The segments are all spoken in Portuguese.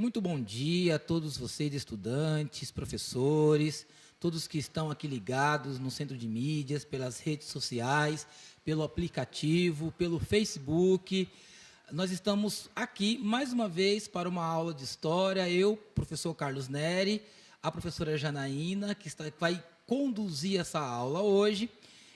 Muito bom dia a todos vocês, estudantes, professores, todos que estão aqui ligados no Centro de Mídias, pelas redes sociais, pelo aplicativo, pelo Facebook. Nós estamos aqui, mais uma vez, para uma aula de História. Eu, professor Carlos Neri, a professora Janaína, que vai conduzir essa aula hoje.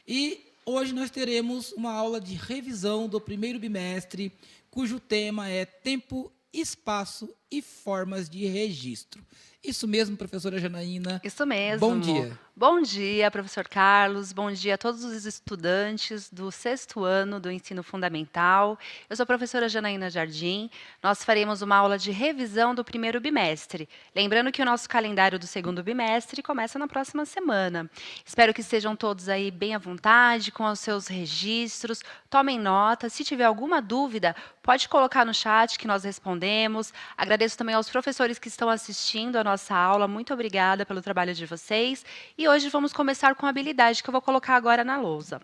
E hoje nós teremos uma aula de revisão do primeiro bimestre, cujo tema é Tempo, Espaço e Formas de Registro. Isso mesmo, professora Janaína? Isso mesmo. Bom dia. Bom dia, professor Carlos. Bom dia a todos os estudantes do 6º ano do ensino fundamental. Eu sou a professora Janaína Jardim. Nós faremos uma aula de revisão do primeiro bimestre. Lembrando que o nosso calendário do segundo bimestre começa na próxima semana. Espero que estejam todos aí bem à vontade, com os seus registros. Tomem nota. Se tiver alguma dúvida, pode colocar no chat que nós respondemos. Agradeço também aos professores que estão assistindo a nossa aula. Muito obrigada pelo trabalho de vocês. E hoje vamos começar com a habilidade que eu vou colocar agora na lousa.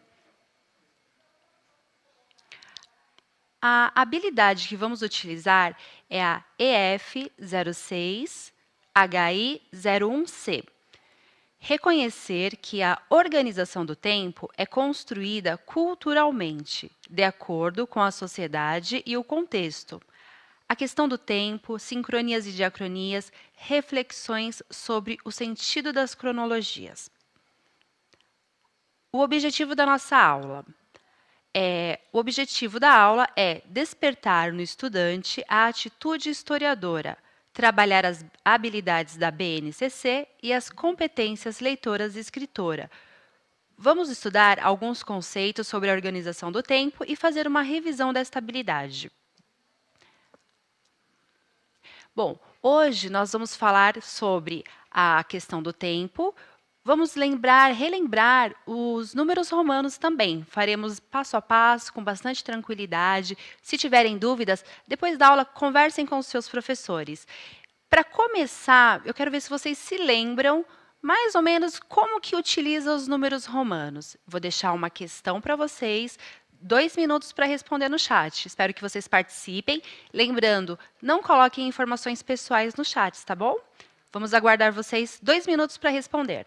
A habilidade que vamos utilizar é a EF06HI01C. Reconhecer que a organização do tempo é construída culturalmente, de acordo com a sociedade e o contexto. A questão do tempo, sincronias e diacronias, reflexões sobre o sentido das cronologias. O objetivo da nossa aula é despertar no estudante a atitude historiadora, trabalhar as habilidades da BNCC e as competências leitoras e escritora. Vamos estudar alguns conceitos sobre a organização do tempo e fazer uma revisão desta habilidade. Bom, hoje nós vamos falar sobre a questão do tempo. Vamos relembrar os números romanos também. Faremos passo a passo, com bastante tranquilidade. Se tiverem dúvidas, depois da aula, conversem com os seus professores. Para começar, eu quero ver se vocês se lembram mais ou menos como que utiliza os números romanos. Vou deixar uma questão para vocês. 2 minutos para responder no chat. Espero que vocês participem. Lembrando, não coloquem informações pessoais no chat, tá bom? Vamos aguardar vocês 2 minutos para responder.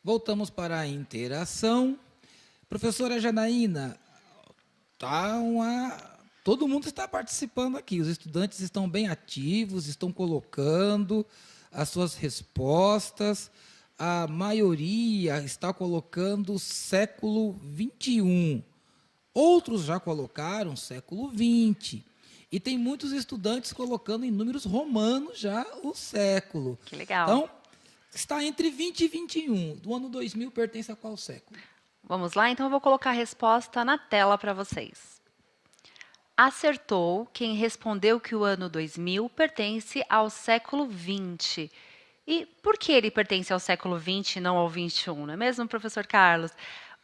Voltamos para a interação. Professora Janaína, todo mundo está participando aqui. Os estudantes estão bem ativos, estão colocando as suas respostas. A maioria está colocando século XXI. Outros já colocaram século XX. E tem muitos estudantes colocando em números romanos já o século. Que legal. Então, está entre 20 e 21. Do ano 2000 pertence a qual século? Vamos lá? Então, eu vou colocar a resposta na tela para vocês. Acertou quem respondeu que o ano 2000 pertence ao século XX. E por que ele pertence ao século XX e não ao XXI, não é mesmo, professor Carlos?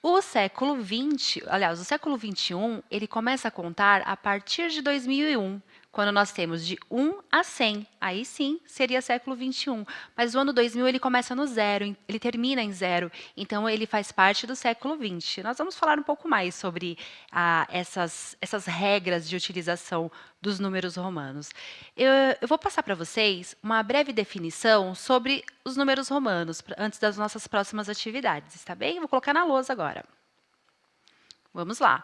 O século XX, aliás, o século XXI, ele começa a contar a partir de 2001, quando nós temos de 1 a 100. Aí sim, seria século XXI. Mas o ano 2000, ele começa no zero, ele termina em zero. Então, ele faz parte do século XX. Nós vamos falar um pouco mais sobre essas regras de utilização dos números romanos. Eu vou passar para vocês uma breve definição sobre os números romanos, antes das nossas próximas atividades, está bem? Vou colocar na lousa agora. Vamos lá.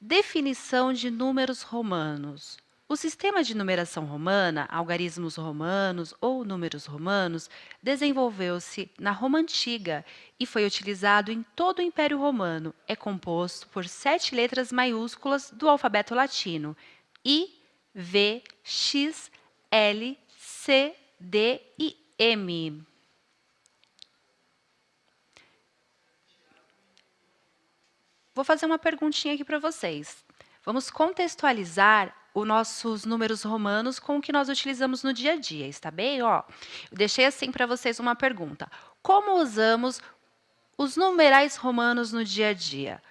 Definição de números romanos. O sistema de numeração romana, algarismos romanos ou números romanos, desenvolveu-se na Roma Antiga e foi utilizado em todo o Império Romano. É composto por 7 letras maiúsculas do alfabeto latino: I, V, X, L, C, D e M. Vou fazer uma perguntinha aqui para vocês. Vamos contextualizar os nossos números romanos com o que nós utilizamos no dia a dia, está bem? Ó, eu deixei assim para vocês uma pergunta. Como usamos os numerais romanos no dia a dia?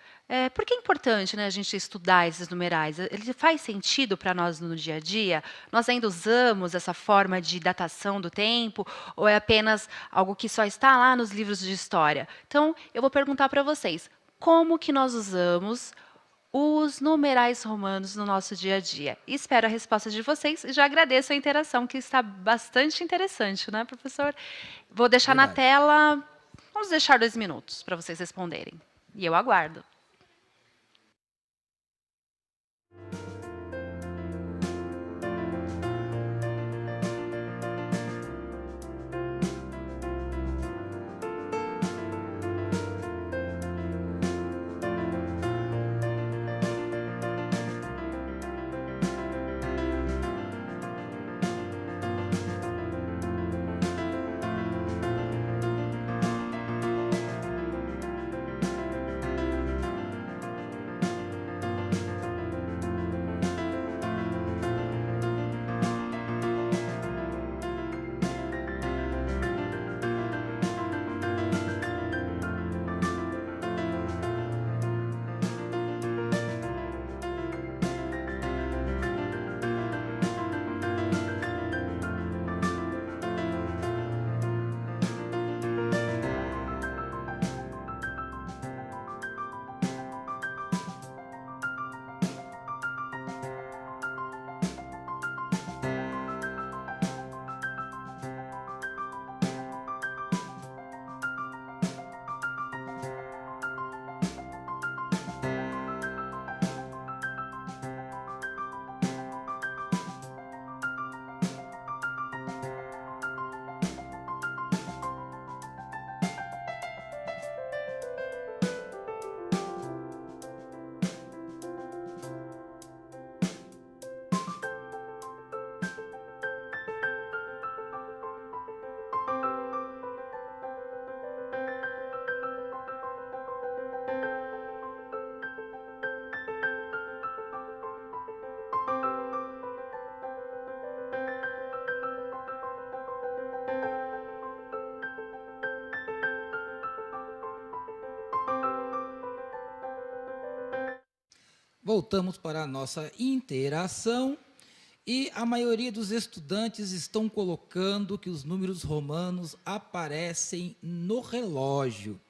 Por que é importante, né, a gente estudar esses numerais? Ele faz sentido para nós no dia a dia? Nós ainda usamos essa forma de datação do tempo? Ou é apenas algo que só está lá nos livros de história? Então, eu vou perguntar para vocês, como que nós usamos os numerais romanos no nosso dia a dia? Espero a resposta de vocês e já agradeço a interação, que está bastante interessante, né, professor? Vou deixar na tela, vamos deixar 2 minutos para vocês responderem. E eu aguardo. Voltamos para a nossa interação e a maioria dos estudantes estão colocando que os números romanos aparecem no relógio.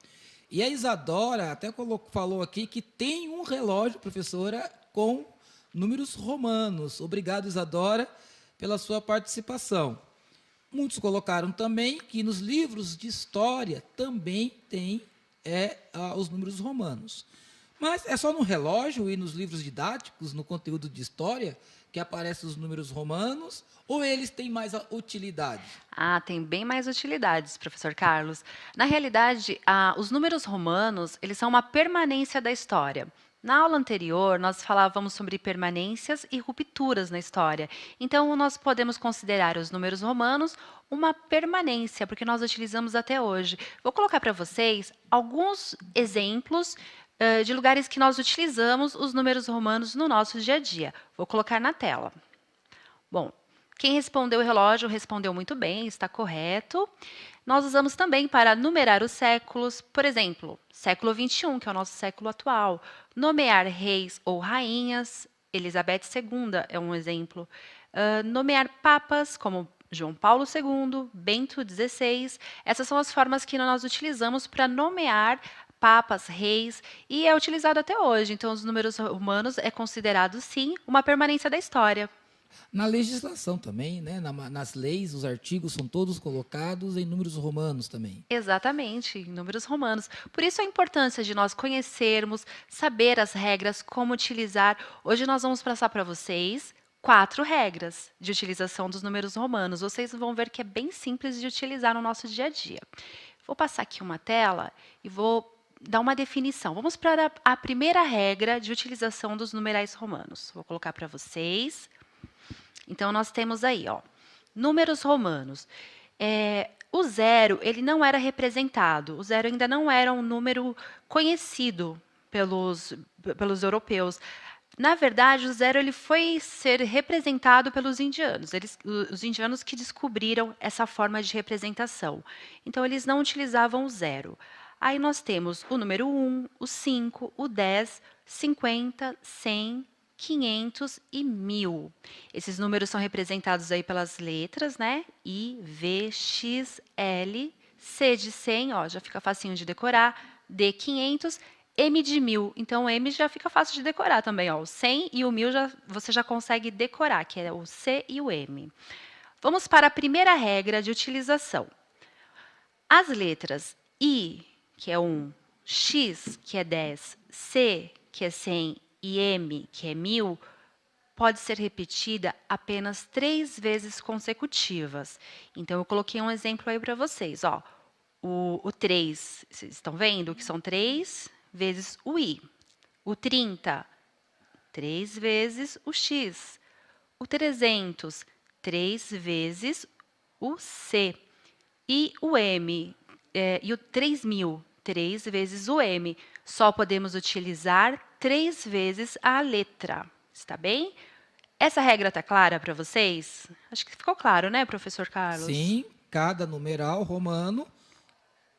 E a Isadora até falou aqui que tem um relógio, professora, com números romanos. Obrigado, Isadora, pela sua participação. Muitos colocaram também que nos livros de história também tem os números romanos. Mas é só no relógio e nos livros didáticos, no conteúdo de história, que aparecem os números romanos, ou eles têm mais utilidade? Tem bem mais utilidades, professor Carlos. Na realidade, os números romanos, eles são uma permanência da história. Na aula anterior, nós falávamos sobre permanências e rupturas na história. Então, nós podemos considerar os números romanos uma permanência, porque nós utilizamos até hoje. Vou colocar para vocês alguns exemplos de lugares que nós utilizamos os números romanos no nosso dia a dia. Vou colocar na tela. Bom, quem respondeu o relógio respondeu muito bem, está correto. Nós usamos também para numerar os séculos, por exemplo, século XXI, que é o nosso século atual. Nomear reis ou rainhas, Elizabeth II é um exemplo. Nomear papas, como João Paulo II, Bento XVI. Essas são as formas que nós utilizamos para nomear papas, reis, e é utilizado até hoje. Então, os números romanos é considerado, sim, uma permanência da história. Na legislação também, né? Nas leis, os artigos são todos colocados em números romanos também. Exatamente, em números romanos. Por isso a importância de nós conhecermos, saber as regras, como utilizar. Hoje nós vamos passar para vocês 4 regras de utilização dos números romanos. Vocês vão ver que é bem simples de utilizar no nosso dia a dia. Vou passar aqui uma tela e vou dar uma definição. Vamos para a primeira regra de utilização dos numerais romanos. Vou colocar para vocês. Então, nós temos aí, ó, números romanos. O zero, ele não era representado. O zero ainda não era um número conhecido pelos europeus. Na verdade, o zero ele foi ser representado pelos indianos. Os indianos que descobriram essa forma de representação. Então, eles não utilizavam o zero. Aí nós temos o número 1, o 5, o 10, 50, 100, 500 e 1000. Esses números são representados aí pelas letras, né? I, V, X, L, C de 100, ó, já fica facinho de decorar, D 500, M de 1000. Então, o M já fica fácil de decorar também, ó. O 100 e o 1000 você já consegue decorar, que é o C e o M. Vamos para a primeira regra de utilização. As letras I, que é 1, X, que é 10, C, que é 100, e M, que é 1000, pode ser repetida apenas 3 vezes consecutivas. Então, eu coloquei um exemplo aí para vocês. Ó. O 3, vocês estão vendo que são 3 vezes o I. O 30, 3 vezes o X. O 300, 3 vezes o C. E o M, e o 3000, 3 vezes o M. Só podemos utilizar 3 vezes a letra. Está bem? Essa regra está clara para vocês? Acho que ficou claro, né, professor Carlos? Sim, cada numeral romano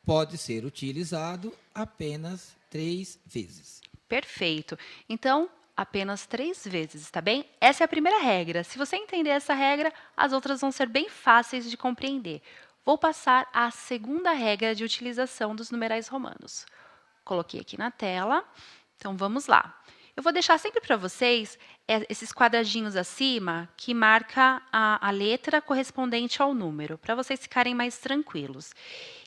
pode ser utilizado apenas 3 vezes. Perfeito. Então, apenas 3 vezes, está bem? Essa é a primeira regra. Se você entender essa regra, as outras vão ser bem fáceis de compreender. Vou passar à segunda regra de utilização dos numerais romanos. Coloquei aqui na tela. Então, vamos lá. Eu vou deixar sempre para vocês esses quadradinhos acima que marca a letra correspondente ao número, para vocês ficarem mais tranquilos.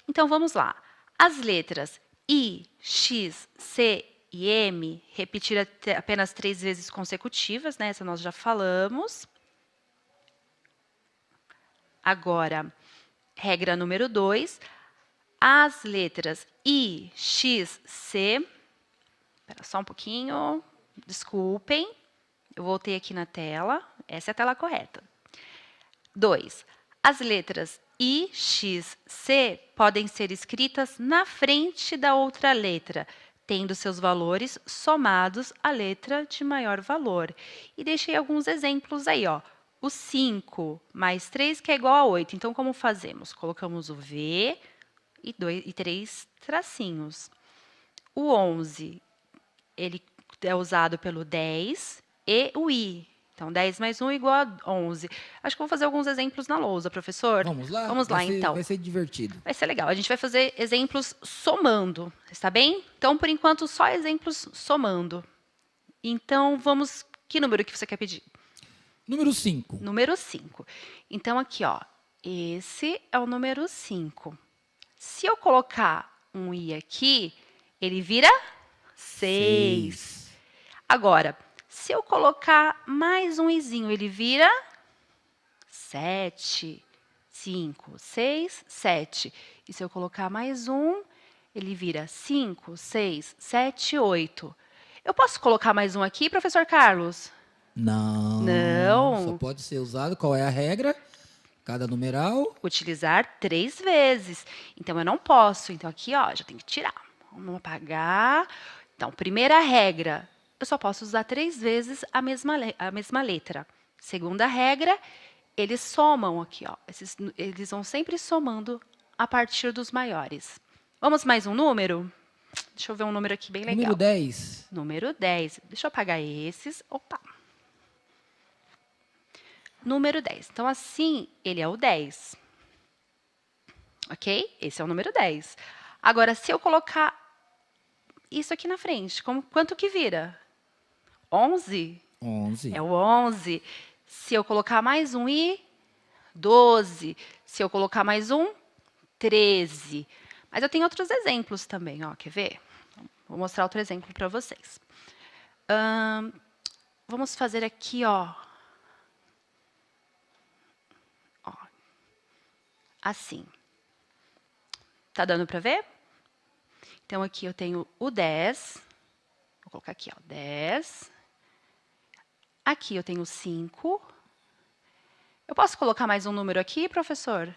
Então, vamos lá. As letras I, X, C e M, repetir apenas 3 vezes consecutivas, né? Essa nós já falamos. Agora, regra número 2, as letras I, X, C. Espera só um pouquinho, desculpem. Eu voltei aqui na tela, essa é a tela correta. 2. As letras I, X, C podem ser escritas na frente da outra letra, tendo seus valores somados à letra de maior valor. E deixei alguns exemplos aí, ó. O 5 mais 3, que é igual a 8. Então, como fazemos? Colocamos o V e 3 tracinhos. O 11, ele é usado pelo 10 e o I. Então, 10 mais 1 igual a 11. Acho que vou fazer alguns exemplos na lousa, professor. Vamos lá? Vamos lá, então. Vai ser divertido. Vai ser legal. A gente vai fazer exemplos somando, está bem? Então, por enquanto, só exemplos somando. Então, vamos... Que número que você quer pedir? Número 5. Número 5. Então, aqui, ó. Esse é o número 5. Se eu colocar um I aqui, ele vira 6. Agora, se eu colocar mais um izinho, ele vira 7. 5, 6, 7. E se eu colocar mais um, ele vira 5, 6, 7, 8. Eu posso colocar mais um aqui, professor Carlos? Não. Não. Só pode ser usado. Qual é a regra? Cada numeral. Utilizar 3 vezes. Então, eu não posso. Então, aqui, ó, já tem que tirar. Vamos apagar. Então, primeira regra, eu só posso usar 3 vezes a mesma letra. Segunda regra, eles somam aqui, ó. Eles vão sempre somando a partir dos maiores. Vamos mais um número? Deixa eu ver um número aqui bem legal. Número 10. Número 10. Deixa eu apagar esses. Opa! Número 10. Então, assim, ele é o 10. Ok? Esse é o número 10. Agora, se eu colocar isso aqui na frente, quanto que vira? 11? 11. É o 11. Se eu colocar mais um i, 12. Se eu colocar mais um, 13. Mas eu tenho outros exemplos também, ó. Quer ver? Vou mostrar outro exemplo para vocês. Vamos fazer aqui, ó. Assim. Tá dando para ver? Então, aqui eu tenho o 10. Vou colocar aqui, ó, 10. Aqui eu tenho 5. Eu posso colocar mais um número aqui, professor?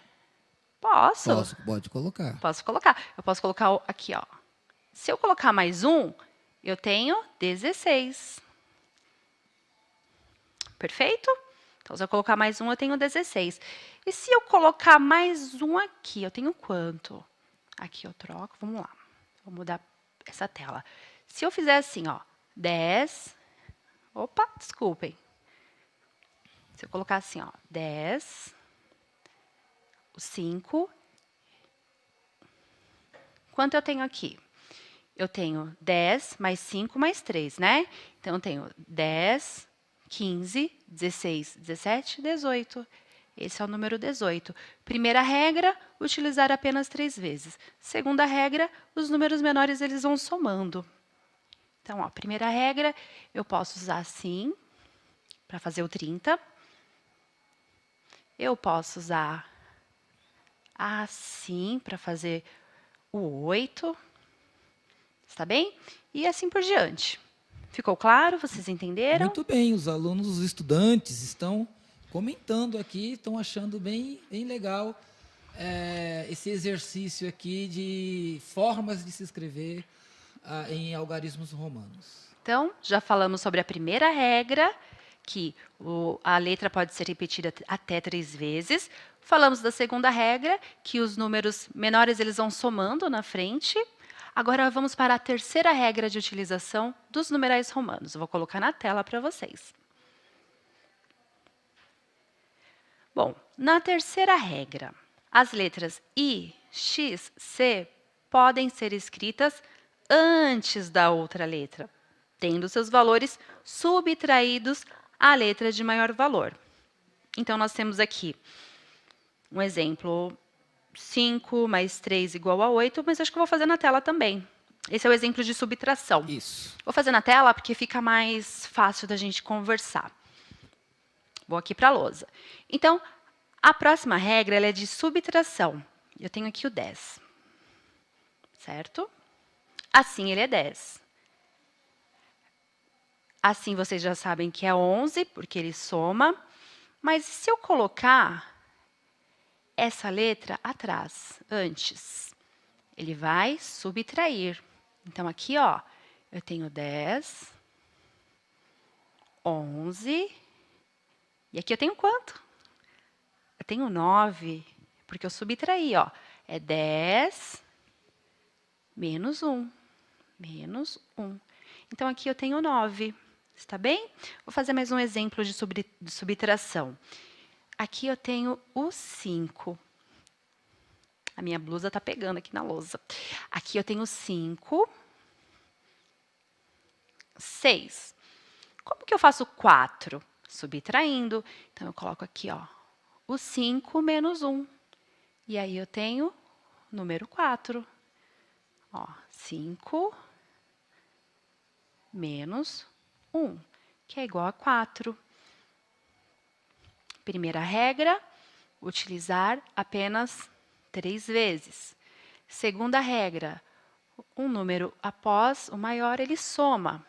Posso. Pode colocar. Posso colocar. Eu posso colocar aqui, ó. Se eu colocar mais um, eu tenho 16. Perfeito? Então, se eu colocar mais um, eu tenho 16. E se eu colocar mais um aqui, eu tenho quanto? Aqui eu troco, vamos lá. Vou mudar essa tela. Se eu fizer assim, ó, 10... Opa, desculpem. Se eu colocar assim, ó, 10, o 5... Quanto eu tenho aqui? Eu tenho 10 mais 5 mais 3, né? Então, eu tenho 10, 15, 16, 17, 18. Esse é o número 18. Primeira regra, utilizar apenas 3 vezes. Segunda regra, os números menores eles vão somando. Então, ó, primeira regra, eu posso usar assim, para fazer o 30. Eu posso usar assim, para fazer o 8. Está bem? E assim por diante. Ficou claro? Vocês entenderam? Muito bem, os alunos, os estudantes estão comentando aqui, estão achando bem legal esse exercício aqui de formas de se escrever em algarismos romanos. Então, já falamos sobre a primeira regra, que a letra pode ser repetida até 3 vezes. Falamos da segunda regra, que os números menores eles vão somando na frente. Agora, vamos para a terceira regra de utilização dos numerais romanos. Eu vou colocar na tela para vocês. Bom, na terceira regra, as letras I, X, C podem ser escritas antes da outra letra, tendo seus valores subtraídos à letra de maior valor. Então, nós temos aqui um exemplo: 5 mais 3 igual a 8, mas acho que eu vou fazer na tela também. Esse é o exemplo de subtração. Isso. Vou fazer na tela porque fica mais fácil da gente conversar. Vou aqui para a lousa. Então, a próxima regra ela é de subtração. Eu tenho aqui o 10. Certo? Assim, ele é 10. Assim, vocês já sabem que é 11, porque ele soma. Mas e se eu colocar essa letra atrás, antes? Ele vai subtrair. Então, aqui, ó, eu tenho 10, 11, e aqui eu tenho quanto? Eu tenho 9, porque eu subtraí, ó. É 10 menos 1, menos 1. Então, aqui eu tenho 9, está bem? Vou fazer mais um exemplo de subtração. Aqui eu tenho o 5. A minha blusa está pegando aqui na lousa. Aqui eu tenho 5, 6. Como que eu faço 4? Subtraindo. Então, eu coloco aqui, ó, o 5 menos 1. E aí, eu tenho o número 4. Ó, 5 menos 1, que é igual a 4. Primeira regra, utilizar apenas 3 vezes. Segunda regra, um número após o maior, ele soma.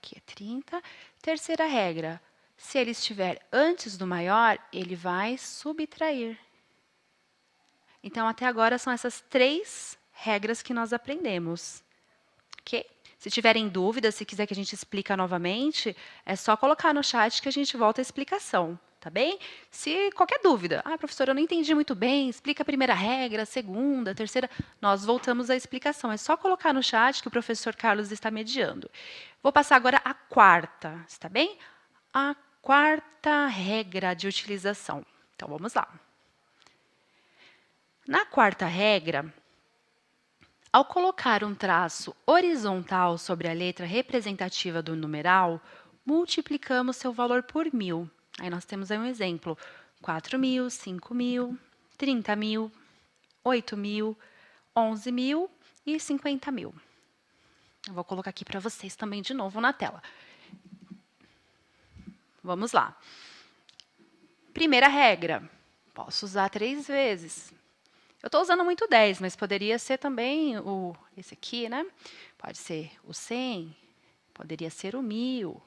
aqui é 30. Terceira regra, se ele estiver antes do maior, ele vai subtrair. Então, até agora, são essas 3 regras que nós aprendemos. Ok? Se tiverem dúvidas, se quiser que a gente explique novamente, é só colocar no chat que a gente volta a explicação, tá bem? Se qualquer dúvida, professora, eu não entendi muito bem, explica a primeira regra, a segunda, a terceira, nós voltamos à explicação. É só colocar no chat que o professor Carlos está mediando. Vou passar agora a quarta, está bem? A quarta regra de utilização. Então, vamos lá. Na quarta regra, ao colocar um traço horizontal sobre a letra representativa do numeral, multiplicamos seu valor por 1.000. Aí nós temos aí um exemplo: 4.000, 5.000, 30.000, 8.000, 11.000 e 50.000. Eu vou colocar aqui para vocês também de novo na tela. Vamos lá. Primeira regra, posso usar 3 vezes. Eu estou usando muito 10, mas poderia ser também esse aqui, né? Pode ser o 100, poderia ser o 1.000.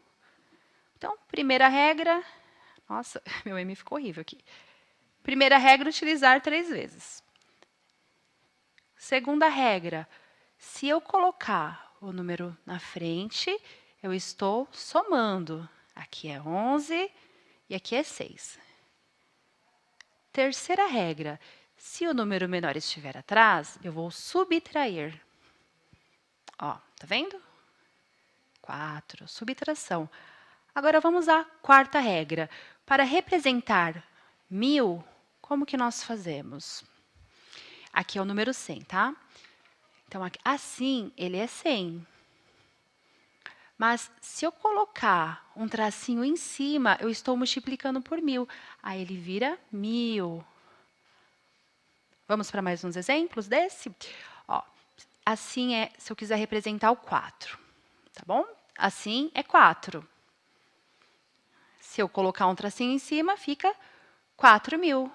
Então, primeira regra... Nossa, meu M ficou horrível aqui. Primeira regra, utilizar 3 vezes. Segunda regra, se eu colocar o número na frente, eu estou somando. Aqui é 11 e aqui é 6. Terceira regra, se o número menor estiver atrás, eu vou subtrair. Ó, tá vendo? 4, subtração. Agora, vamos à quarta regra. Para representar 1.000, como que nós fazemos? Aqui é o número 100, tá? Então, assim, ele é 100. Mas, se eu colocar um tracinho em cima, eu estou multiplicando por 1.000. Aí, ele vira 1.000. Vamos para mais uns exemplos desse? Ó, assim é se eu quiser representar o 4, tá bom? Assim é 4. Se eu colocar um tracinho em cima, fica 4.000.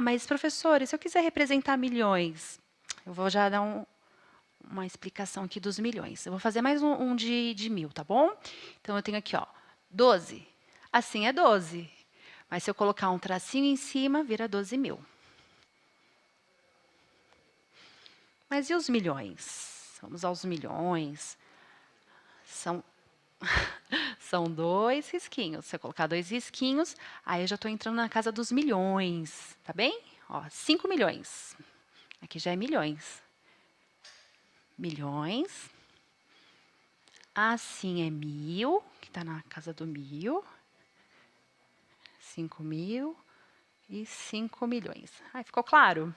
Mas professora, e se eu quiser representar milhões? Eu vou já dar uma explicação aqui dos milhões. Eu vou fazer mais um de 1.000, tá bom? Então, eu tenho aqui, ó, 12. Assim é 12. Mas se eu colocar um tracinho em cima, vira 12.000. Mas e os milhões? Vamos aos milhões. São 2 risquinhos. Se eu colocar 2 risquinhos, aí eu já estou entrando na casa dos milhões. Tá bem? Ó, 5 milhões. Aqui já é milhões. Milhões. Assim é 1.000, que está na casa do 1.000. 5.000 e 5 milhões. Ficou claro?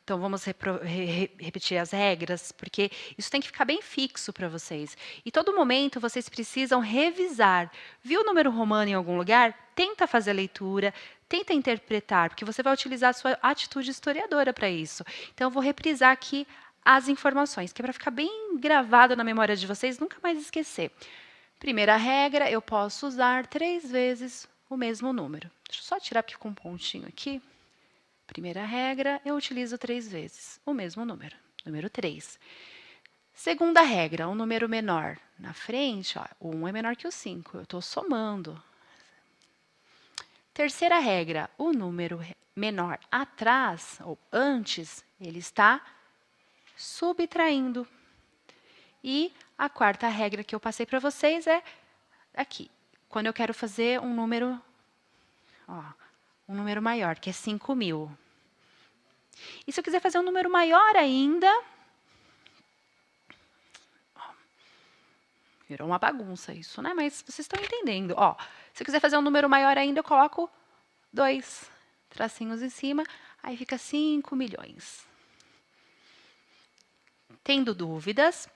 Então, vamos repetir as regras, porque isso tem que ficar bem fixo para vocês. E todo momento vocês precisam revisar. Viu o número romano em algum lugar? Tenta fazer a leitura, tenta interpretar, porque você vai utilizar a sua atitude historiadora para isso. Então, eu vou reprisar aqui as informações, que é para ficar bem gravado na memória de vocês, nunca mais esquecer. Primeira regra, eu posso usar 3 vezes o mesmo número. Deixa eu só tirar aqui com um pontinho aqui. Primeira regra, eu utilizo 3 vezes o mesmo número, número 3. Segunda regra, um número menor na frente, ó, o 1 é menor que o 5, eu estou somando. Terceira regra, o número menor atrás, ou antes, ele está subtraindo. E a quarta regra que eu passei para vocês é aqui. Quando eu quero fazer um número maior, que é 5.000. E se eu quiser fazer um número maior ainda... Virou uma bagunça isso, né? Mas vocês estão entendendo. Se eu quiser fazer um número maior ainda, eu coloco 2 tracinhos em cima, aí fica 5 milhões. Tendo dúvidas,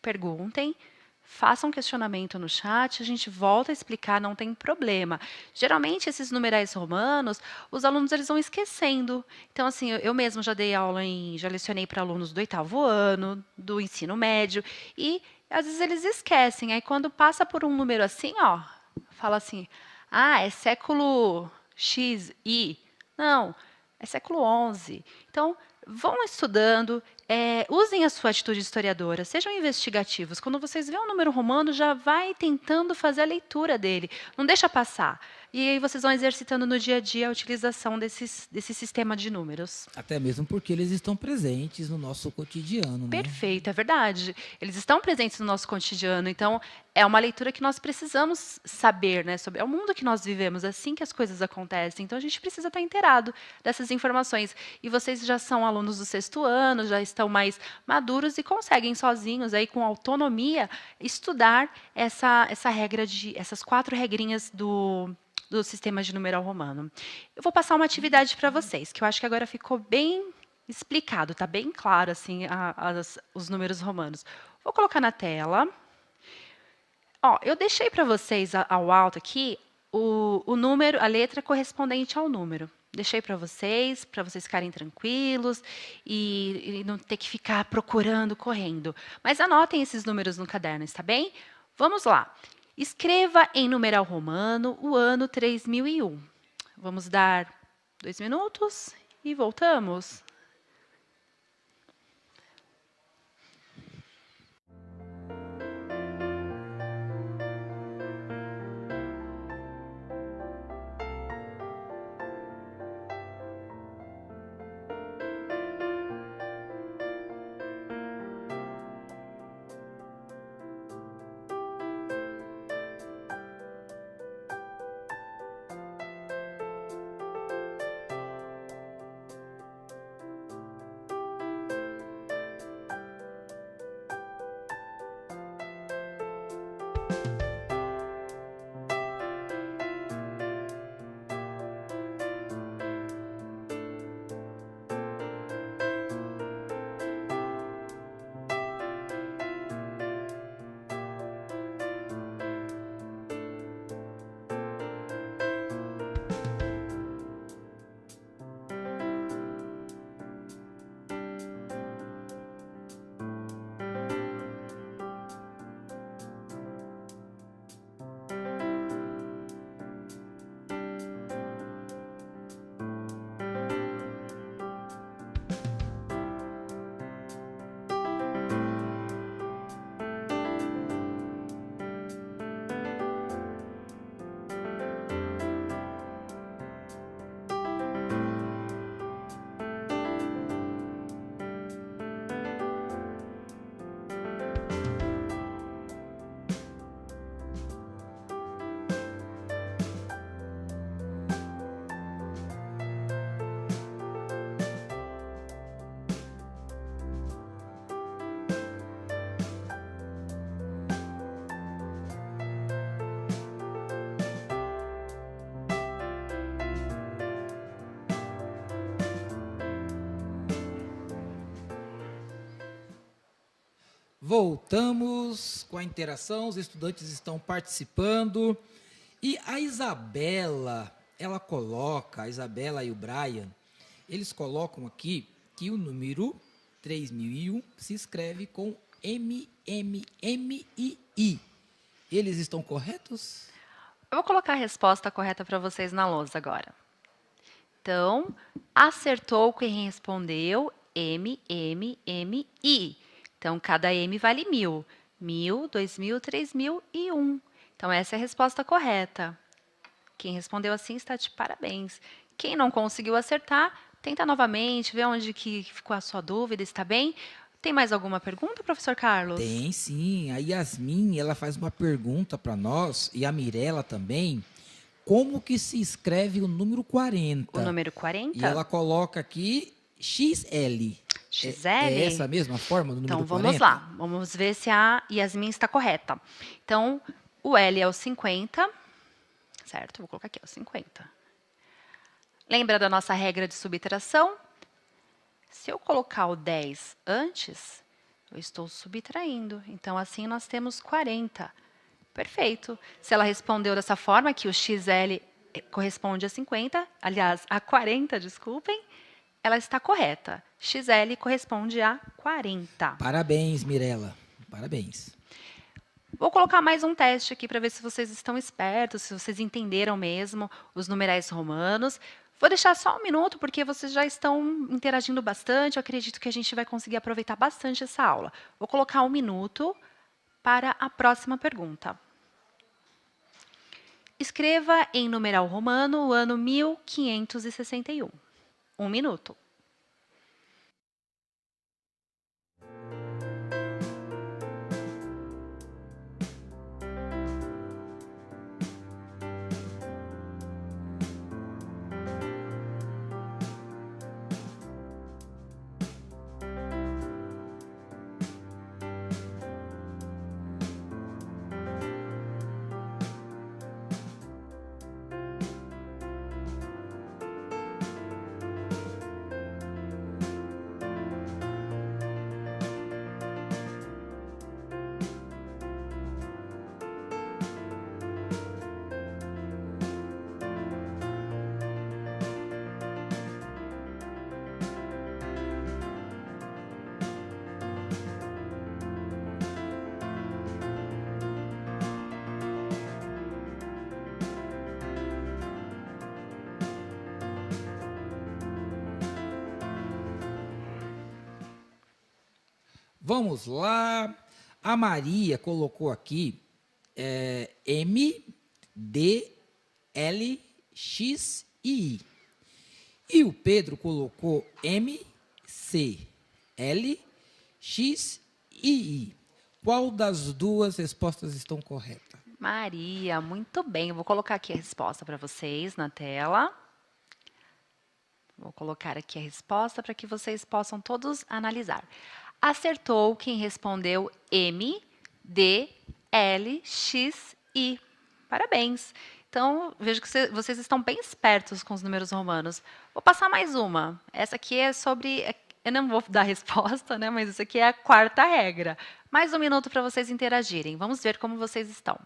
perguntem, façam questionamento no chat, a gente volta a explicar, não tem problema. Geralmente, esses numerais romanos, os alunos eles vão esquecendo. Então, assim, eu mesmo já dei aula já lecionei para alunos do 8º ano, do ensino médio, e às vezes eles esquecem. Aí, quando passa por um número assim, fala assim, é século XI. Não, é século XI. Então, vão estudando, usem a sua atitude historiadora, sejam investigativos. Quando vocês veem um número romano, já vai tentando fazer a leitura dele. Não deixa passar. E aí vocês vão exercitando no dia a dia a utilização desse sistema de números. Até mesmo porque eles estão presentes no nosso cotidiano, né? Perfeito, é verdade. Eles estão presentes no nosso cotidiano, então é uma leitura que nós precisamos saber, né? É o mundo que nós vivemos, é assim que as coisas acontecem. Então a gente precisa estar inteirado dessas informações. E vocês já são alunos do 6º ano, já estão mais maduros e conseguem sozinhos, aí com autonomia, estudar essas 4 regrinhas do sistema de numeral romano. Eu vou passar uma atividade para vocês, que eu acho que agora ficou bem explicado, está bem claro assim, os números romanos. Vou colocar na tela. Eu deixei para vocês ao alto aqui o número, a letra correspondente ao número. Deixei para vocês ficarem tranquilos e não ter que ficar procurando, correndo. Mas anotem esses números no caderno, está bem? Vamos lá. Escreva em numeral romano o ano 3001. Vamos dar 2 minutos e voltamos. Voltamos com a interação, os estudantes estão participando. E a Isabela a Isabela e o Brian, eles colocam aqui que o número 3001 se escreve com M-M-M-I-I. Eles estão corretos? Eu vou colocar a resposta correta para vocês na lousa agora. Então, acertou quem respondeu M-M-M-I. Então, cada M vale 1000. 1000, 2000, 3000 e 1. Então, essa é a resposta correta. Quem respondeu assim está de parabéns. Quem não conseguiu acertar, tenta novamente, vê onde que ficou a sua dúvida, está bem? Tem mais alguma pergunta, professor Carlos? Tem, sim. A Yasmin, ela faz uma pergunta para nós, e a Mirella também. Como que se escreve o número 40? O número 40? E ela coloca aqui XL. XL? É essa mesma forma do número 40? Então, vamos lá. Vamos ver se a Yasmin está correta. Então, o L é o 50, certo? Vou colocar aqui, o 50. Lembra da nossa regra de subtração? Se eu colocar o 10 antes, eu estou subtraindo. Então, assim, nós temos 40. Perfeito. Se ela respondeu dessa forma, que o XL corresponde a 50, aliás, a 40, desculpem, ela está correta. XL corresponde a 40. Parabéns, Mirella. Parabéns. Vou colocar mais um teste aqui para ver se vocês estão espertos, se vocês entenderam mesmo os numerais romanos. Vou deixar só um minuto, porque vocês já estão interagindo bastante. Eu acredito que a gente vai conseguir aproveitar bastante essa aula. Vou colocar um minuto para a próxima pergunta. Escreva em numeral romano o ano 1561. Um minuto. Vamos lá. A Maria colocou aqui M, D, L, X e I. E o Pedro colocou M, C, L, X e I. Qual das duas respostas estão corretas? Maria, muito bem. Eu vou colocar aqui a resposta para vocês na tela. Vou colocar aqui a resposta para que vocês possam todos analisar. Acertou quem respondeu M, D, L, X, I. Parabéns. Então, vejo que vocês estão bem espertos com os números romanos. Vou passar mais uma. Essa aqui é sobre... Eu não vou dar a resposta, né? Mas isso aqui é a quarta regra. Mais um minuto para vocês interagirem. Vamos ver como vocês estão.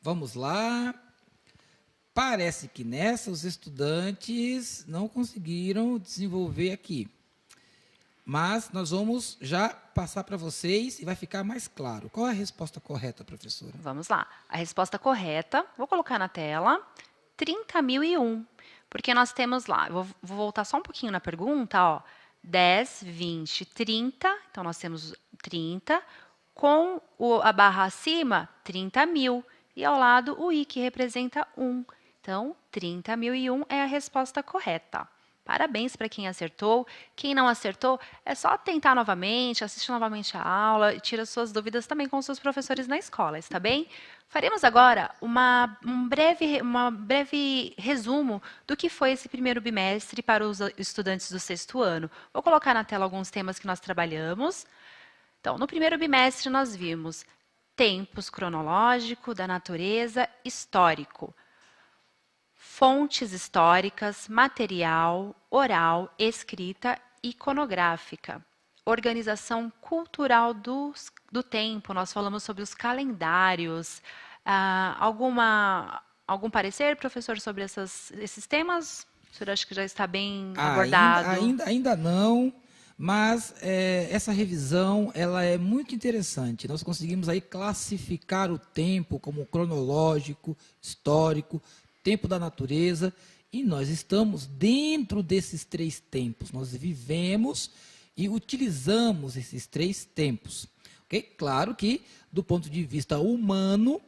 Vamos lá. Parece que nessa os estudantes não conseguiram desenvolver aqui. Mas nós vamos já passar para vocês e vai ficar mais claro. Qual é a resposta correta, professora? Vamos lá. A resposta correta, vou colocar na tela, 30.001. Porque nós temos lá, vou voltar só um pouquinho na pergunta, ó, 10, 20, 30. Então, nós temos 30. Com a barra acima, 30.000. E ao lado, o I, que representa 1. Então, 30.001 é a resposta correta. Parabéns para quem acertou. Quem não acertou, é só tentar novamente, assistir novamente a aula e tira suas dúvidas também com os seus professores na escola, está bem? Faremos agora um breve resumo do que foi esse primeiro bimestre para os estudantes do 6º ano. Vou colocar na tela alguns temas que nós trabalhamos. Então, no primeiro bimestre, nós vimos tempos cronológico, da natureza, histórico. Fontes históricas, material, oral, escrita, iconográfica. Organização cultural do tempo, nós falamos sobre os calendários. Algum parecer, professor, sobre esses temas? O senhor acha que já está bem abordado? Ainda não, mas essa revisão ela é muito interessante. Nós conseguimos aí classificar o tempo como cronológico, histórico, tempo da natureza, e nós estamos dentro desses 3 tempos. Nós vivemos e utilizamos esses 3 tempos. Okay? Claro que, do ponto de vista humano,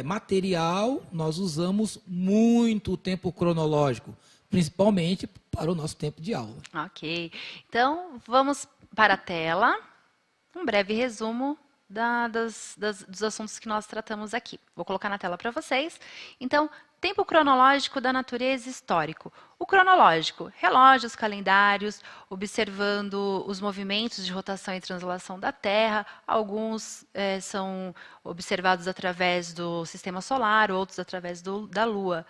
material, nós usamos muito o tempo cronológico, principalmente para o nosso tempo de aula. Ok. Então, vamos para a tela. Um breve resumo dos assuntos que nós tratamos aqui. Vou colocar na tela para vocês. Então, tempo cronológico da natureza histórico. O cronológico, relógios, calendários, observando os movimentos de rotação e translação da Terra. Alguns são observados através do sistema solar, outros através da Lua,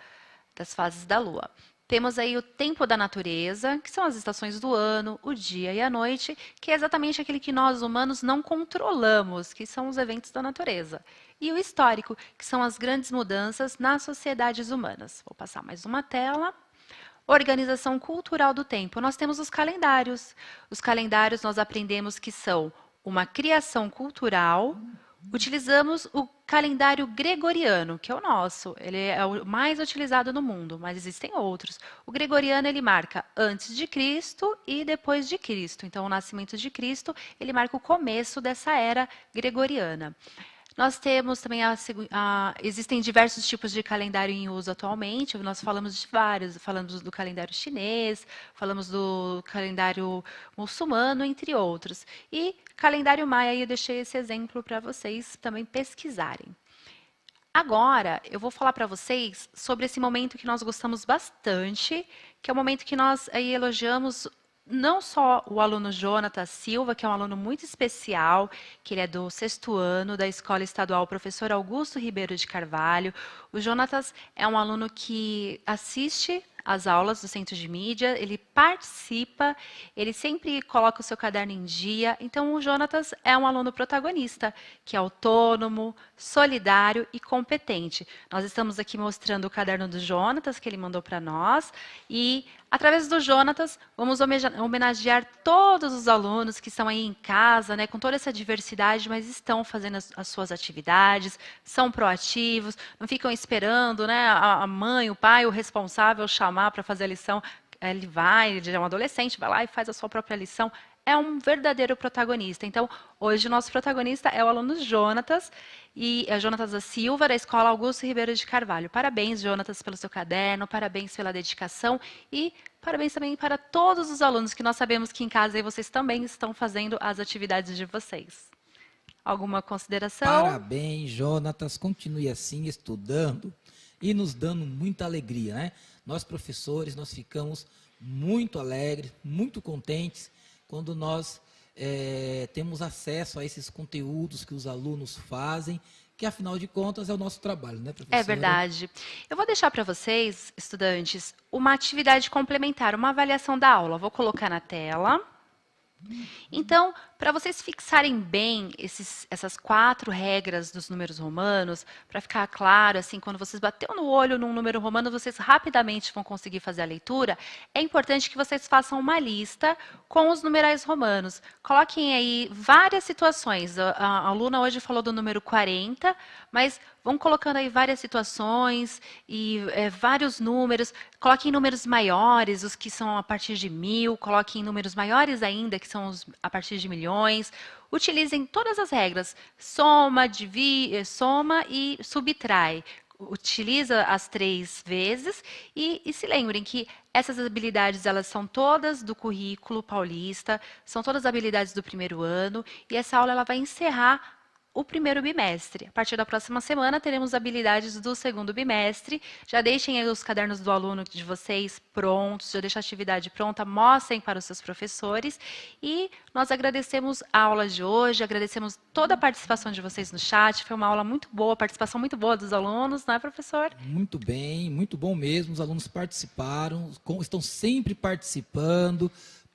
das fases da Lua. Temos aí o tempo da natureza, que são as estações do ano, o dia e a noite, que é exatamente aquele que nós humanos não controlamos, que são os eventos da natureza. E o histórico, que são as grandes mudanças nas sociedades humanas. Vou passar mais uma tela. Organização cultural do tempo. Nós temos os calendários. Os calendários nós aprendemos que são uma criação cultural. Utilizamos o calendário gregoriano, que é o nosso. Ele é o mais utilizado no mundo, mas existem outros. O gregoriano, ele marca antes de Cristo e depois de Cristo. Então, o nascimento de Cristo, ele marca o começo dessa era gregoriana. Nós temos também existem diversos tipos de calendário em uso atualmente. Nós falamos de vários, falamos do calendário chinês, falamos do calendário muçulmano, entre outros. E calendário maia, eu deixei esse exemplo para vocês também pesquisarem. Agora, eu vou falar para vocês sobre esse momento que nós gostamos bastante, que é o momento que nós aí elogiamos não só o aluno Jonatas Silva, que é um aluno muito especial, que ele é do 6º ano da Escola Estadual Professor Augusto Ribeiro de Carvalho. O Jonatas é um aluno que assiste às aulas do Centro de Mídia, ele participa, ele sempre coloca o seu caderno em dia. Então, o Jonatas é um aluno protagonista, que é autônomo, solidário e competente. Nós estamos aqui mostrando o caderno do Jonatas, que ele mandou para nós, e através do Jonatas, vamos homenagear todos os alunos que estão aí em casa, né, com toda essa diversidade, mas estão fazendo as suas atividades, são proativos, não ficam esperando, né, a mãe, o pai, o responsável chamar para fazer a lição. Ele é um adolescente, vai lá e faz a sua própria lição. É um verdadeiro protagonista. Então, hoje o nosso protagonista é o aluno Jonatas, e é Jonatas da Silva, da Escola Augusto Ribeiro de Carvalho. Parabéns, Jonatas, pelo seu caderno, parabéns pela dedicação e parabéns também para todos os alunos, que nós sabemos que em casa aí vocês também estão fazendo as atividades de vocês. Alguma consideração? Parabéns, Jonatas. Continue assim, estudando e nos dando muita alegria, né? Nós, professores, nós ficamos muito alegres, muito contentes quando nós temos acesso a esses conteúdos que os alunos fazem, que, afinal de contas, é o nosso trabalho, né, professora? É verdade. Eu vou deixar para vocês, estudantes, uma atividade complementar, uma avaliação da aula. Vou colocar na tela. Então, para vocês fixarem bem essas 4 regras dos números romanos, para ficar claro, assim, quando vocês bateram no olho num número romano, vocês rapidamente vão conseguir fazer a leitura, é importante que vocês façam uma lista com os numerais romanos. Coloquem aí várias situações. A aluna hoje falou do número 40, mas vão colocando aí várias situações e vários números. Coloquem números maiores, os que são a partir de 1000. Coloquem números maiores ainda, que são os a partir de milhões. Utilizem todas as regras. Soma, soma e subtrai. Utiliza as 3 vezes e se lembrem que essas habilidades, elas são todas do currículo paulista, são todas habilidades do 1º ano, e essa aula ela vai encerrar o 1º bimestre. A partir da próxima semana, teremos habilidades do 2º bimestre. Já deixem aí os cadernos do aluno de vocês prontos, já deixem a atividade pronta, mostrem para os seus professores. E nós agradecemos a aula de hoje, agradecemos toda a participação de vocês no chat. Foi uma aula muito boa, participação muito boa dos alunos, não é, professor? Muito bem, muito bom mesmo. Os alunos participaram, estão sempre participando.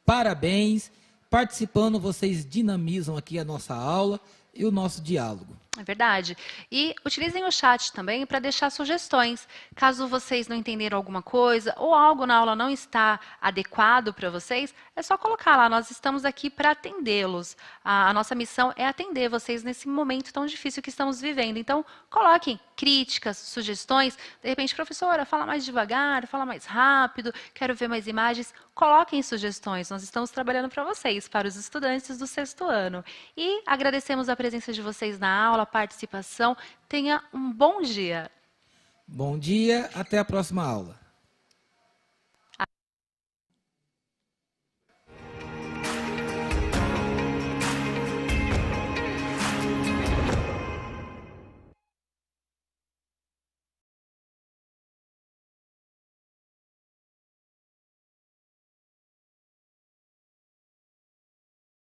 Parabéns. Participando, vocês dinamizam aqui a nossa aula e o nosso diálogo. É verdade. E utilizem o chat também para deixar sugestões. Caso vocês não entenderam alguma coisa ou algo na aula não está adequado para vocês, é só colocar lá, nós estamos aqui para atendê-los. A nossa missão é atender vocês nesse momento tão difícil que estamos vivendo. Então, coloquem críticas, sugestões. De repente, professora, fala mais devagar, fala mais rápido, quero ver mais imagens. Coloquem sugestões, nós estamos trabalhando para vocês, para os estudantes do 6º ano. E agradecemos a presença de vocês na aula, a participação. Tenha um bom dia. Bom dia, até a próxima aula.